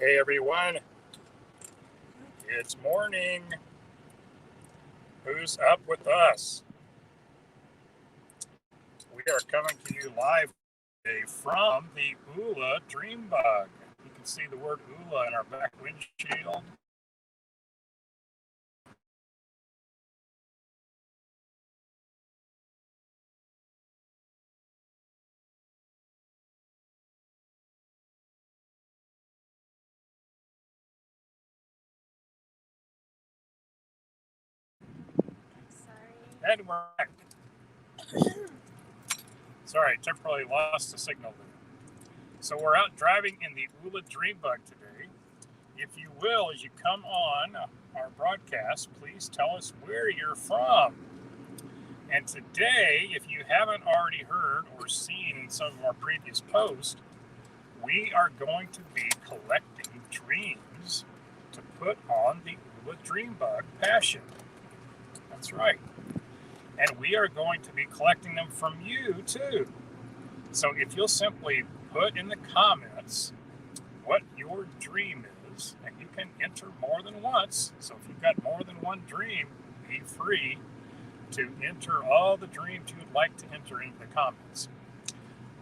Hey everyone, it's morning. Who's up with us? We are coming to you live today from the OolaDreamBug. You can see the word Oola in our back windshield. And we're back. Sorry, temporarily lost the signal there. So we're out driving in the OolaDreamBug today. If you will, as you come on our broadcast, please tell us where you're from. And today, if you haven't already heard or seen in some of our previous posts, we are going to be collecting dreams to put on the OolaDreamBug Passion. That's right. And we are going to be collecting them from you too. So if you'll simply put in the comments what your dream is, and you can enter more than once. So if you've got more than one dream, be free to enter all the dreams you would like to enter into the comments.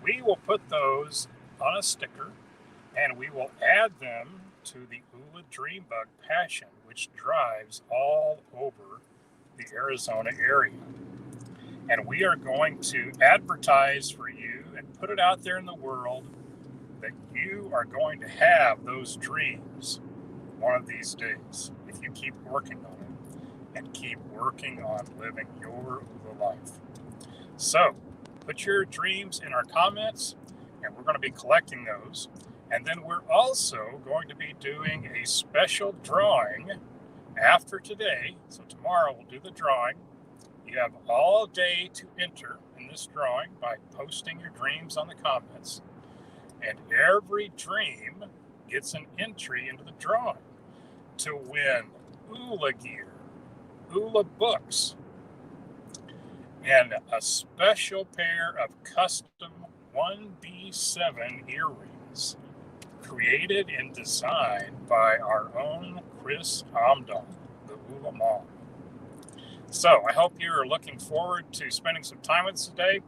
We will put those on a sticker and we will add them to the OolaDreamBug Passion, which drives all over the Arizona area. And we are going to advertise for you and put it out there in the world that you are going to have those dreams one of these days if you keep working on it and keep working on living your Oola life. So put your dreams in our comments and we're going to be collecting those. And then we're also going to be doing a special drawing after today. So tomorrow we'll do the drawing. You have all day to enter in this drawing by posting your dreams on the comments. And every dream gets an entry into the drawing to win Oola gear, Oola books, and a special pair of custom 1B7 earrings created and designed by our own Chris Amdahl, the Oola Mom. So I hope you're looking forward to spending some time with us today.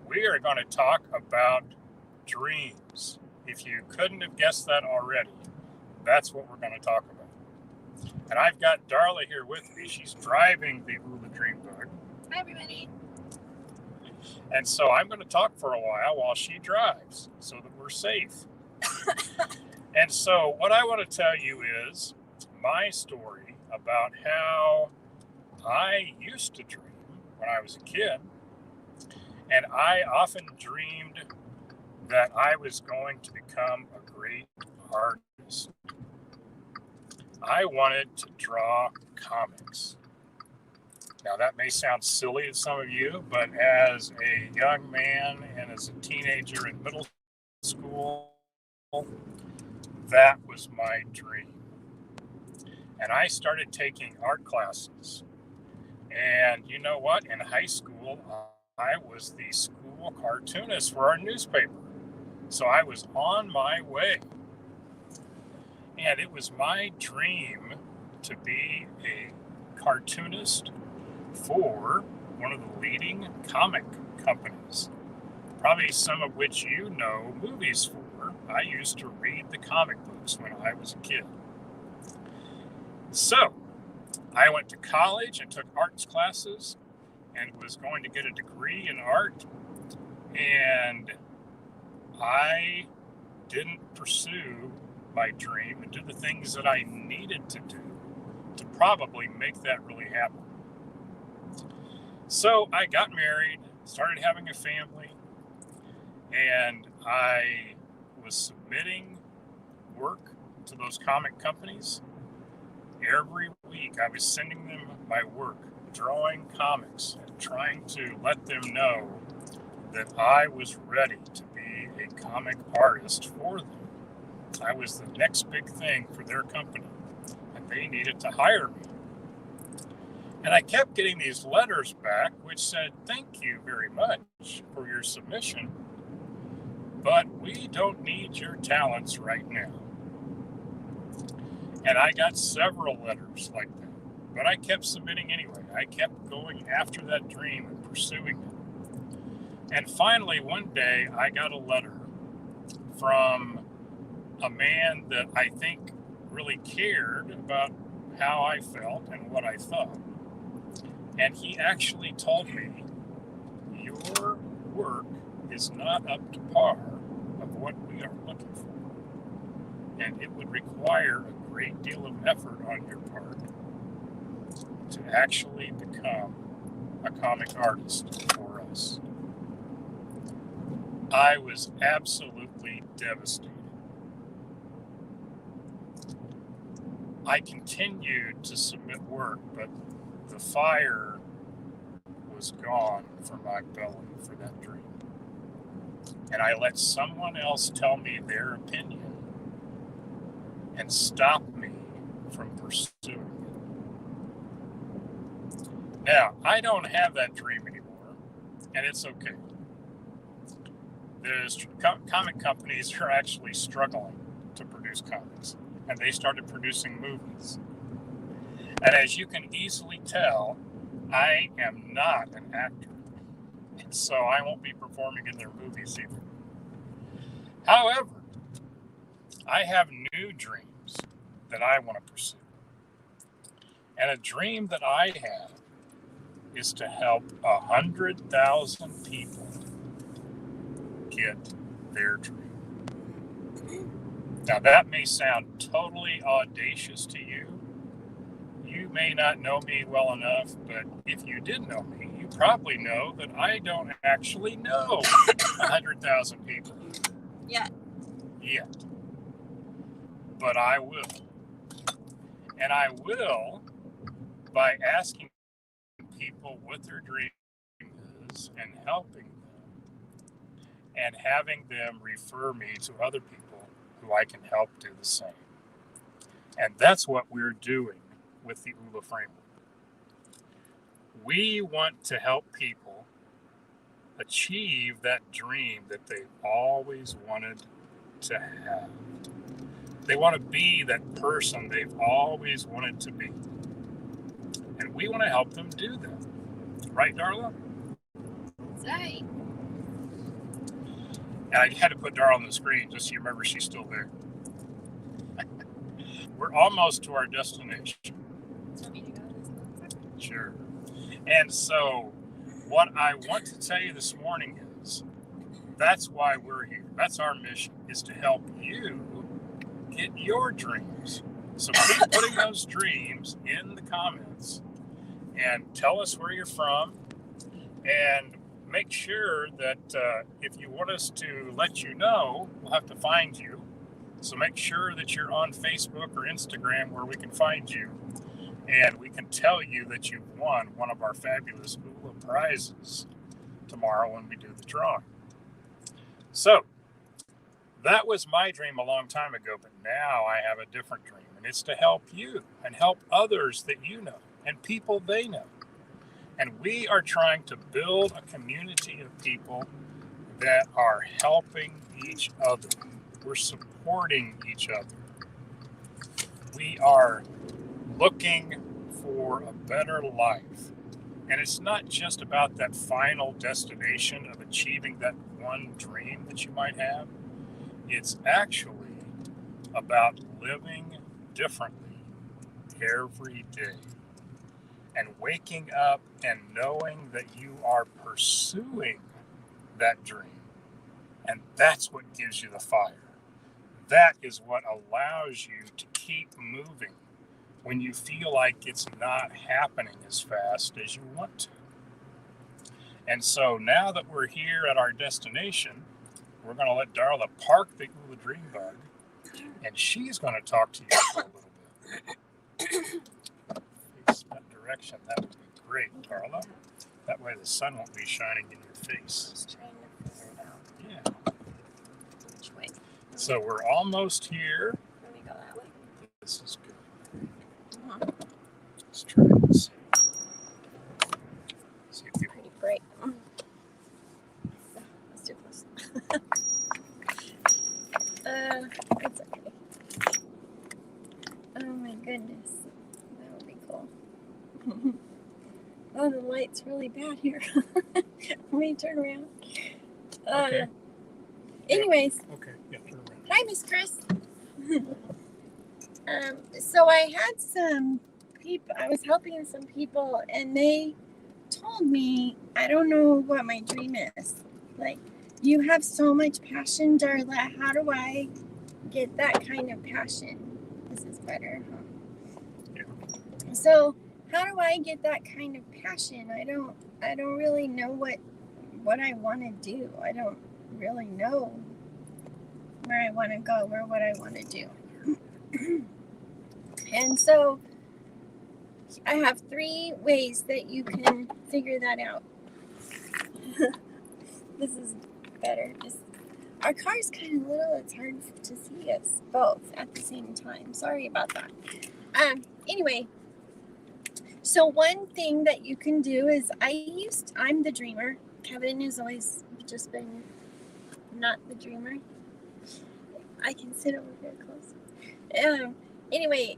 We are going to talk about dreams. If you couldn't have guessed that already, that's what we're going to talk about. And I've got Darla here with me. She's driving the OolaDreamBug. Hi, everybody. And so I'm going to talk for a while she drives so that we're safe. And so what I want to tell you is my story about how I used to dream when I was a kid. And I often dreamed that I was going to become a great artist. I wanted to draw comics. Now that may sound silly to some of you, but as a young man and as a teenager in middle school, that was my dream. And I started taking art classes. And you know what? In high school, I was the school cartoonist for our newspaper. So I was on my way. And it was my dream to be a cartoonist for one of the leading comic companies, probably some of which you know movies for. I used to read the comic books when I was a kid. So I went to college and took arts classes and was going to get a degree in art. And I didn't pursue my dream and do the things that I needed to do to probably make that really happen. So I got married, started having a family, and I was submitting work to those comic companies. Every week I was sending them my work, drawing comics, and trying to let them know that I was ready to be a comic artist for them. I was the next big thing for their company, and they needed to hire me. And I kept getting these letters back which said, "Thank you very much for your submission, but we don't need your talents right now." And I got several letters like that. But I kept submitting anyway. I kept going after that dream and pursuing it. And finally, one day, I got a letter from a man that I think really cared about how I felt and what I thought. And he actually told me, your work is not up to par of what we are looking for. And it would require a great deal of effort on your part to actually become a comic artist for us. I was absolutely devastated. I continued to submit work, but the fire was gone from my belly for that dream. And I let someone else tell me their opinion and stop me from pursuing it. Now, I don't have that dream anymore, and it's okay. The comic companies are actually struggling to produce comics, and they started producing movies. And as you can easily tell, I am not an actor, and so I won't be performing in their movies either. However, I have new dreams that I want to pursue. And a dream that I have is to help 100,000 people get their dream. Now, that may sound totally audacious to you. You may not know me well enough, but if you did know me, you probably know that I don't actually know 100,000 people. Yet. But I will. And I will by asking people what their dream is and helping them and having them refer me to other people who I can help do the same. And that's what we're doing with the OOLA framework. We want to help people achieve that dream that they've always wanted to have. They want to be that person they've always wanted to be. And we want to help them do that. Right, Darla? That's right. And I had to put Darla on the screen just so you remember she's still there. We're almost to our destination. Sure. And so what I want to tell you this morning is that's why we're here. That's our mission, is to help you get your dreams. So keep putting those dreams in the comments and tell us where you're from, and make sure that if you want us to let you know, we'll have to find you. So make sure that you're on Facebook or Instagram where we can find you, and we can tell you that you've won one of our fabulous OOLA prizes tomorrow when we do the drawing. So that was my dream a long time ago, but now I have a different dream, and it's to help you and help others that you know and people they know. And we are trying to build a community of people that are helping each other. We're supporting each other. We are looking for a better life. And it's not just about that final destination of achieving that one dream that you might have. It's actually about living differently every day and waking up and knowing that you are pursuing that dream. And that's what gives you the fire. That is what allows you to keep moving when you feel like it's not happening as fast as you want to. And so now that we're here at our destination, we're going to let Darla park the OolaDreamBug, and she's going to talk to you for a little bit. Face that direction. That would be great, Darla. That way the sun won't be shining in your face. I was trying to figure it out. Yeah. Which way? So we're almost here. Let me go that way. This is good. Let's try this. See if you Pretty bright. That's too close. It's okay. the light's really bad here. Let me turn around. Okay. Anyways, Okay, yeah, turn around. hi, Miss Chris. So I had some people, I was helping some people, and they told me, I don't know what my dream is. Like, you have so much passion, Darla. How do I get that kind of passion? This is better, huh? Yeah. So, how do I get that kind of passion? I don't really know what I want to do. I don't really know where I want to go or what I want to do. And so I have 3 ways that you can figure that out. This is better. Our car's kind of little. It's hard to see us both at the same time. Sorry about that. Anyway, so one thing that you can do is I'm the dreamer. Kevin has always just been not the dreamer. I can sit over here close. Anyway,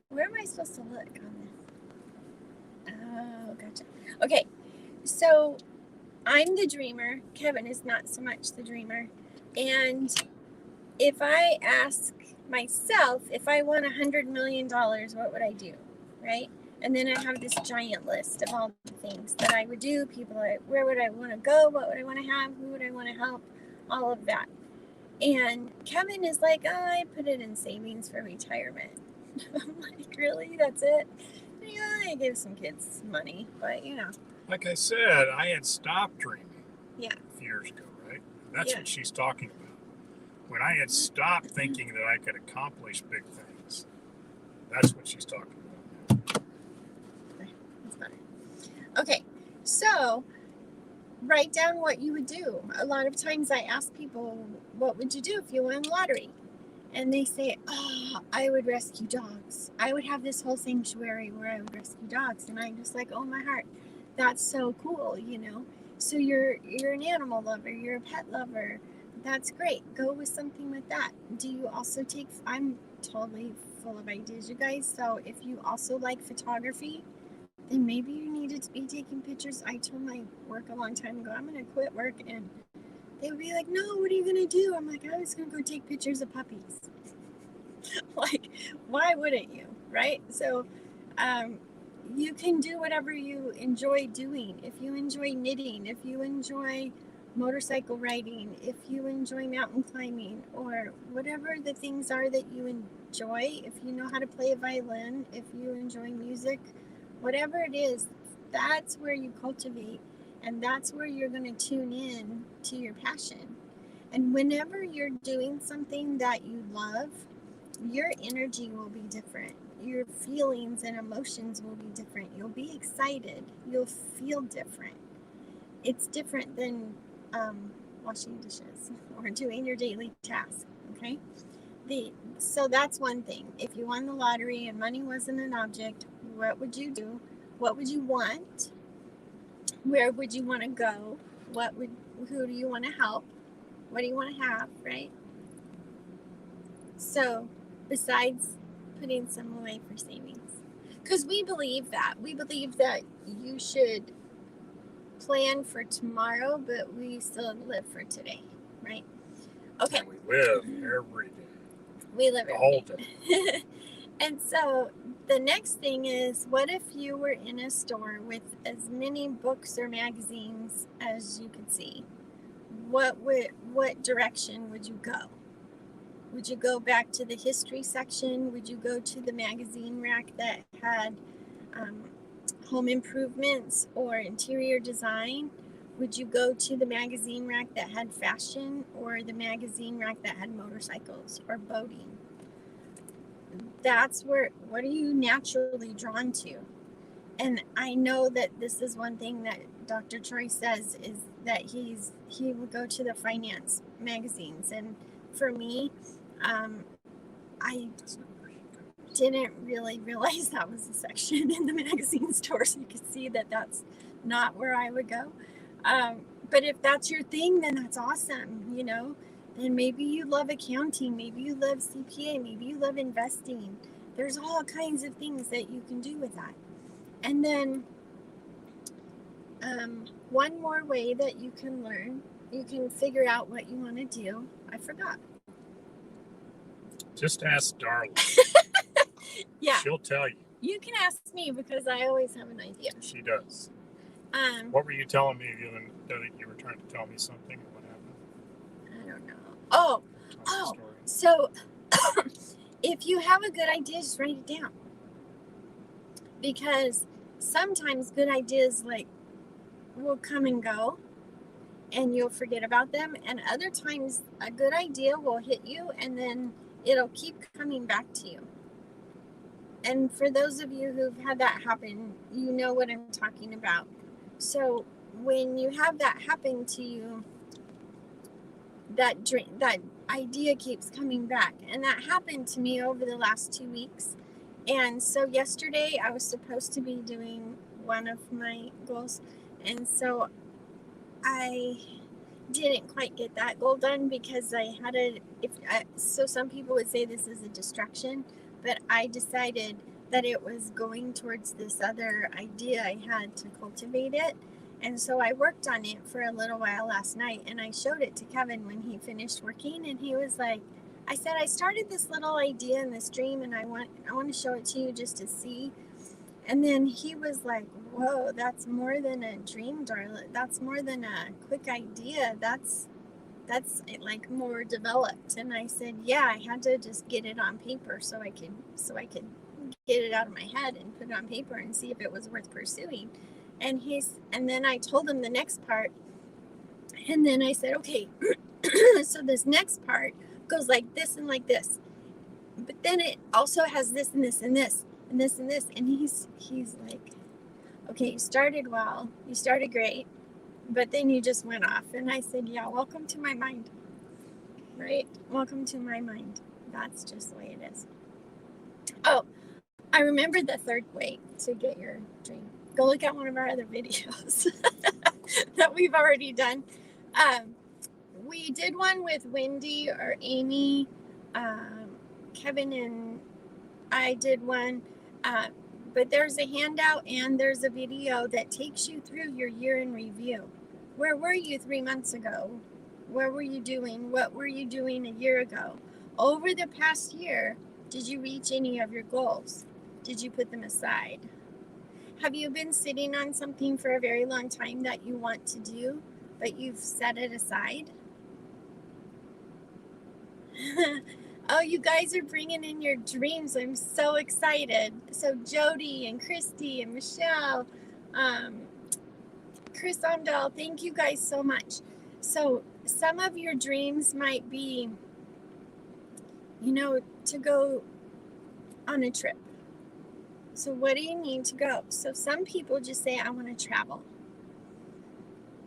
where am I supposed to look on this? Oh, gotcha. Okay, so I'm the dreamer. Kevin is not so much the dreamer. And if I ask myself, if I won $100 million, what would I do? Right? And then I have this giant list of all the things that I would do. People, where would I want to go? What would I want to have? Who would I want to help? All of that. And Kevin is like, oh, I put it in savings for retirement. I'm like, really? That's it? Yeah, I gave some kids money, but Like I said, I had stopped dreaming. Yeah. A few years ago, right? That's Yeah. what she's talking about. When I had stopped thinking that I could accomplish big things, that's what she's talking about. That's better. Okay, so write down what you would do. A lot of times I ask people, what would you do if you won the lottery? And they say, oh, I would rescue dogs. I would have this whole sanctuary where I would rescue dogs. And I'm just like, oh my heart, that's so cool, So you're an animal lover, you're a pet lover. That's great. Go with something with that. Do you also I'm totally full of ideas, you guys. So if you also like photography, then maybe you needed to be taking pictures. I told my work a long time ago, I'm going to quit work, and they would be like, no, what are you going to do? I'm like, I was going to go take pictures of puppies. Like, why wouldn't you? Right? So, you can do whatever you enjoy doing. If you enjoy knitting, if you enjoy motorcycle riding, if you enjoy mountain climbing, or whatever the things are that you enjoy, if you know how to play a violin, if you enjoy music, whatever it is, that's where you cultivate, and that's where you're going to tune in to your passion. And whenever you're doing something that you love, your energy will be different. Your feelings and emotions will be different. You'll be excited. You'll feel different. It's different than washing dishes or doing your daily task. Okay? So that's one thing. If you won the lottery and money wasn't an object, what would you do? What would you want? Where would you want to go? Who do you want to help? What do you want to have, right? So, besides putting some away for savings, because we believe that you should plan for tomorrow, but we still live for today, right? Okay. And we live every day. We live the whole day. And so the next thing is, what if you were in a store with as many books or magazines as you could see? What direction would you go? Would you go back to the history section? Would you go to the magazine rack that had home improvements or interior design? Would you go to the magazine rack that had fashion, or the magazine rack that had motorcycles or boating? That's what are you naturally drawn to? And I know that this is one thing that Dr. Troy says, is that he will go to the finance magazines. And for me, I didn't really realize that was a section in the magazine store, so you could see that that's not where I would go. But if that's your thing, then that's awesome, Then maybe you love accounting, maybe you love CPA, maybe you love investing. There's all kinds of things that you can do with that. And then One more way that you can learn, you can figure out what you want to do. I forgot. Just ask Darla. Yeah. She'll tell you. You can ask me because I always have an idea. She does. Um, What were you telling me? You were trying to tell me something, or what happened? I don't know. Oh, Tell me the story. so if you have a good idea, just write it down. Because sometimes good ideas like will come and go and you'll forget about them, and other times a good idea will hit you and then it'll keep coming back to you. And for those of you who've had that happen, you know what I'm talking about. So when you have that happen to you, that idea keeps coming back. And that happened to me over the last 2 weeks. And so yesterday I was supposed to be doing one of my goals, and so I didn't quite get that goal done because I had so some people would say this is a distraction, but I decided that it was going towards this other idea I had to cultivate it. And so I worked on it for a little while last night, and I showed it to Kevin when he finished working, and he was like, I said, I started this little idea in this dream, and I want to show it to you just to see. And then he was like, whoa, that's more than a dream, Darla. That's more than a quick idea. That's like more developed. And I said, yeah, I had to just get it on paper so I could get it out of my head and put it on paper and see if it was worth pursuing. And then I told him the next part. And then I said, okay, so this next part goes like this and like this. But then it also has this and this and this and this and this. And he's like, okay, you started well, you started great, but then you just went off. And I said, yeah, welcome to my mind, right? Welcome to my mind. That's just the way it is. Oh, I remembered the third way to get your dream. Go look at one of our other videos that we've already done. We did one with Wendy or Amy, Kevin and I did one, but there's a handout and there's a video that takes you through your year in review. Where were you 3 months ago? Where were you doing? What were you doing a year ago? Over the past year, did you reach any of your goals? Did you put them aside? Have you been sitting on something for a very long time that you want to do, but you've set it aside? Oh, you guys are bringing in your dreams. I'm so excited. So Jody and Christy and Michelle, Chris Amdahl, thank you guys so much. So some of your dreams might be, to go on a trip. So what do you need to go? So some people just say, I want to travel.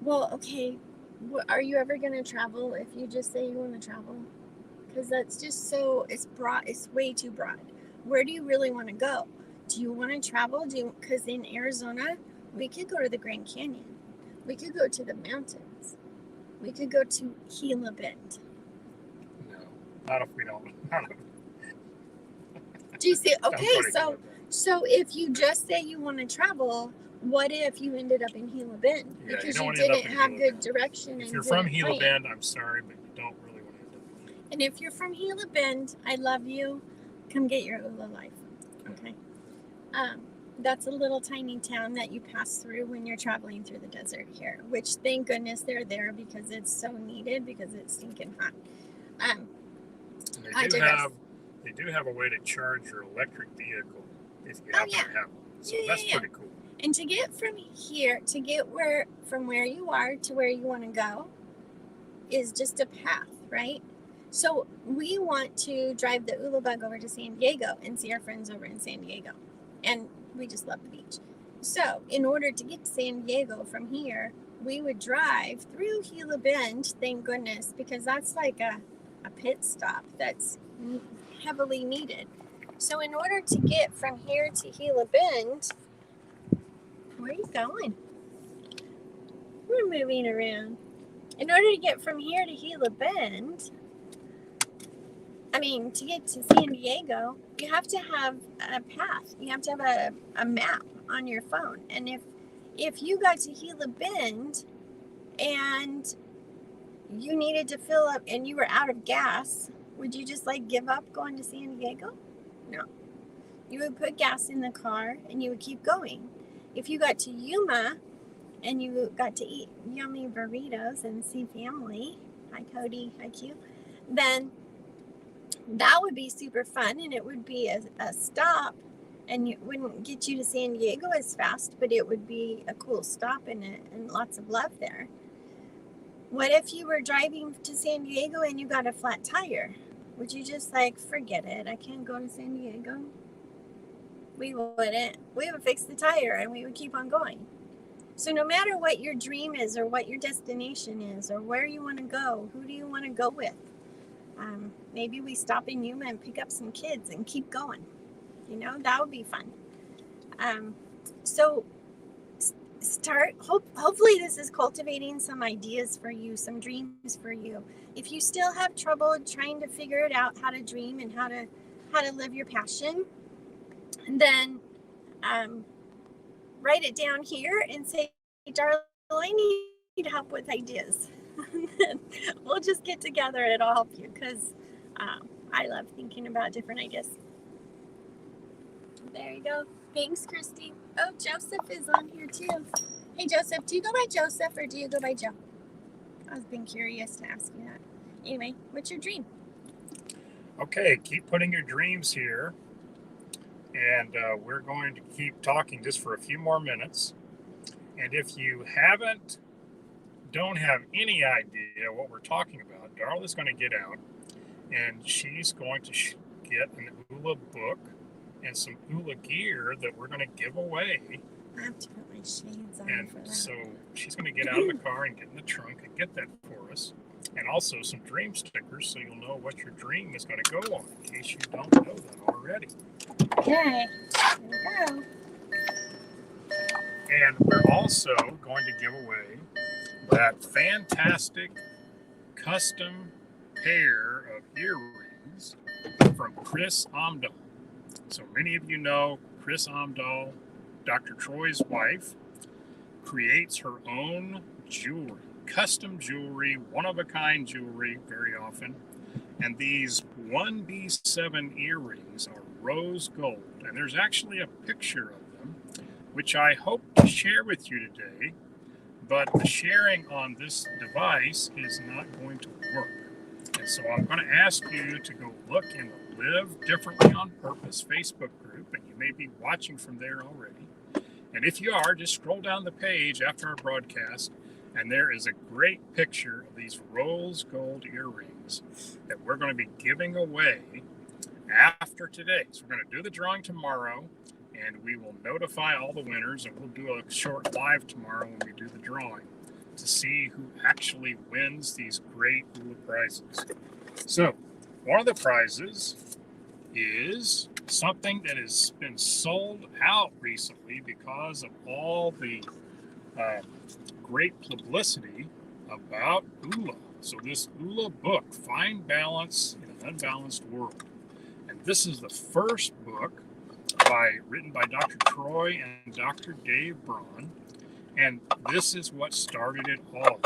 Well, okay, are you ever going to travel if you just say you want to travel? Because that's just it's broad. It's way too broad. Where do you really want to go? Do you want to travel? Because in Arizona, we could go to the Grand Canyon. We could go to the mountains. We could go to Gila Bend. No, not if we don't. Do you see? Okay, so if you just say you want to travel, what if you ended up in Gila Bend? Yeah, because you didn't have good direction. If you're from Gila Bend, I'm sorry, but you don't really want to end up in Gila Bend. And if you're from Gila Bend, I love you. Come get your Oola life. Okay. That's a little tiny town that you pass through when you're traveling through the desert here, which thank goodness they're there because it's so needed because it's stinking hot. They do have a way to charge your electric vehicle if you happen to have one. So that's pretty cool. And to get from here, from where you are to where you want to go is just a path, right? So we want to drive the OolaBug over to San Diego and see our friends over in San Diego. And we just love the beach. So in order to get to San Diego from here, we would drive through Gila Bend, thank goodness, because that's like a pit stop that's heavily needed. So in order to get from here to Gila Bend, where are you going? We're moving around. In order to get from here to Gila Bend, to get to San Diego, you have to have a path. You have to have a map on your phone. And if you got to Gila Bend and you needed to fill up and you were out of gas, would you just like give up going to San Diego? No. You would put gas in the car and you would keep going. If you got to Yuma and you got to eat yummy burritos and see family, hi Cody, hi Q, then that would be super fun, and it would be a stop, and it wouldn't get you to San Diego as fast, but it would be a cool stop and lots of love there. What if you were driving to San Diego and you got a flat tire? Would you just like, forget it, I can't go to San Diego? We wouldn't. We would fix the tire and we would keep on going. So no matter what your dream is or what your destination is or where you want to go, who do you want to go with? Maybe we stop in Yuma and pick up some kids and keep going. You know, that would be fun. So start, hopefully this is cultivating some ideas for you, some dreams for you. If you still have trouble trying to figure it out, how to dream and how to live your passion, then write it down here and say, Darla, I need help with ideas. We'll just get together and I'll help you, because I love thinking about different ideas. There you go. Thanks, Christy. Oh, Joseph is on here too. Hey, Joseph, do you go by Joseph or do you go by Joe? I've been curious to ask you that. Anyway, what's your dream? Okay, keep putting your dreams here. And we're going to keep talking just for a few more minutes. And if you don't have any idea what we're talking about, Darla's going to get out and she's going to get an ULA book and some ULA gear that we're going to give away. I have to put my shades on and for that. So she's going to get out of the car and get in the trunk and get that for us. And also some dream stickers so you'll know what your dream is going to go on, in case you don't know that already. Okay, here we go. And we're also going to give away that fantastic custom pair of earrings from Chris Amdahl. So many of you know Chris Amdahl, Dr. Troy's wife, creates her own jewelry, custom jewelry, one-of-a-kind jewelry very often. And these 1B7 earrings are rose gold. And there's actually a picture of them, which I hope to share with you today. But the sharing on this device is not going to work. And so I'm going to ask you to go look in the Live Differently on Purpose Facebook group, and you may be watching from there already. And if you are, just scroll down the page after our broadcast, and there is a great picture of these rose gold earrings that we're going to be giving away after today. So we're going to do the drawing tomorrow, and we will notify all the winners, and we'll do a short live tomorrow when we do the drawing to see who actually wins these great ULA prizes. So one of the prizes is something that has been sold out recently because of all the great publicity about ULA. So this ULA book, Find Balance in an Unbalanced World. And this is the first book written by Dr. Troy and Dr. Dave Braun. And this is what started it all.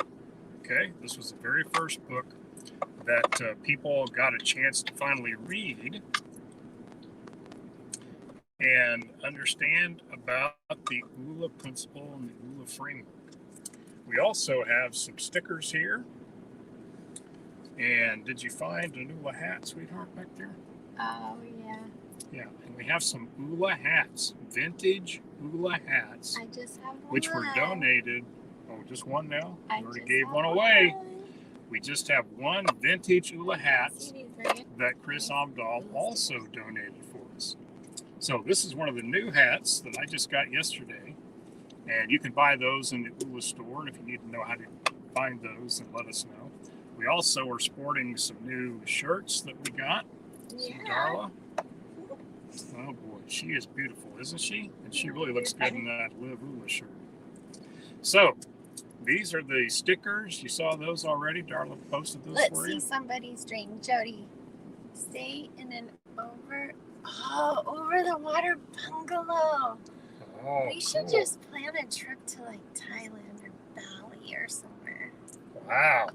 Okay, this was the very first book that people got a chance to finally read and understand about the ULA principle and the ULA framework. We also have some stickers here. And did you find an ULA hat, sweetheart, back there? Oh, yeah. Yeah, and we have some ULA hats, vintage ULA hats, I just have one. which were donated. Oh, just one now? I We already just gave have one away. one. We just have one vintage ULA hat See these, right? that Chris Amdahl also donated for us. So this is one of the new hats that I just got yesterday. And you can buy those in the ULA store. And if you need to know how to find those, then let us know. We also are sporting some new shirts that we got. Yeah. Darla. Oh boy, she is beautiful, isn't she? And she really looks good in that Live ULA shirt. So these are the stickers. You saw those already. Darla posted those Let's for see you. somebody's dream. Jody, stay and then over the water bungalow. Oh, We should cool. just plan a trip to like Thailand or Bali or somewhere. Wow.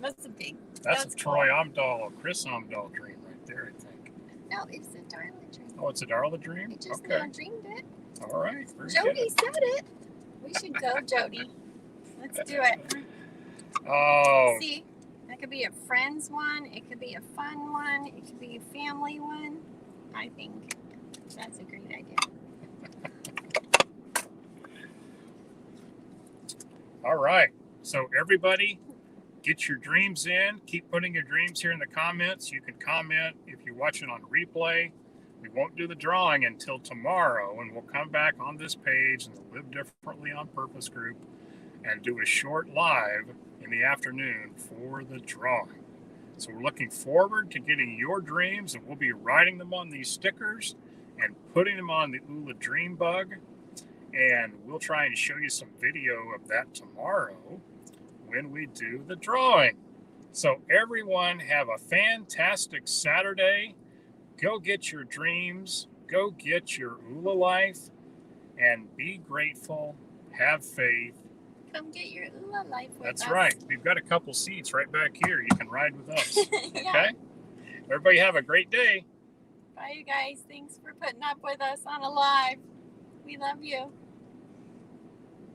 That's a big. That's a That's Troy cool. Amdahl, Chris Amdahl dream right there, I think. No, it's a Darla dream. Oh, it's a Darla dream? I just Okay. now dreamed it. All right. Very Jody good. said it. We should go, Jody. Let's do it. Oh, See, that could be a friends one. It could be a fun one. It could be a family one. I think that's a great idea. all right. So everybody, get your dreams in. Keep putting your dreams here in the comments. You can comment if you're watching on replay. We won't do the drawing until tomorrow, and we'll come back on this page in the Live Differently on Purpose group and do a short live in the afternoon for the drawing. So we're looking forward to getting your dreams, and we'll be writing them on these stickers and putting them on the OolaDreamBug. And we'll try and show you some video of that tomorrow when we do the drawing. So everyone have a fantastic Saturday. Go get your dreams. Go get your Oola life. And be grateful. Have faith. Come get your Oola life with us. That's right. We've got a couple seats right back here. You can ride with us. Yeah. Okay? Everybody have a great day. Bye, you guys. Thanks for putting up with us on a live. We love you.